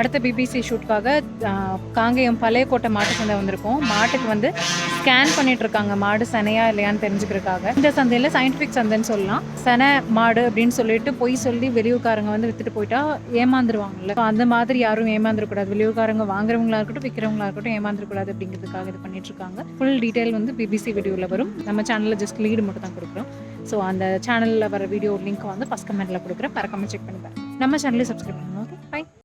அடுத்த பிபிசி ஷூட்காக காங்கேயம் பழையக்கோட்டை மாட்டு சந்தை வந்திருக்கோம். மாட்டுக்கு வந்து ஸ்கேன் பண்ணிட்டு இருக்காங்க, மாடு சனையா இல்லையான்னு தெரிஞ்சுக்கிறதுக்காக. இந்த சந்தையில் சயின்டிஃபிக் சந்தைன்னு சொல்லலாம். சனை மாடு அப்படின்னு சொல்லிட்டு பொய் சொல்லி வெளியூர்காரங்க வந்து வித்துட்டு போயிட்டா ஏமாந்துருவாங்கல்ல. அந்த மாதிரி யாரும் ஏமாந்துடக்கூடாது. வெளியூர்காரங்க வாங்குறவங்களா இருக்கட்டும் விற்கிறவங்களா இருக்கட்டும் ஏமாந்துடக்கூடாது அப்படிங்கிறதுக்காக இது பண்ணிட்டு இருக்காங்க. ஃபுல் டீட்டெயில் வந்து பிபிசி வீடியோவில் வரும். நம்ம சேனலில் ஜஸ்ட் லீடு மட்டும் தான் கொடுக்குறோம். ஸோ அந்த சேனலில் வர வீடியோ லிங்க் வந்து ஃபஸ்ட் கமெண்ட்டில் கொடுக்குறேன். பறக்காம செக் பண்ணி பாருங்க. நம்ம சேனலை சப்ஸ்கிரைப் பண்ணுங்க. Okay, by.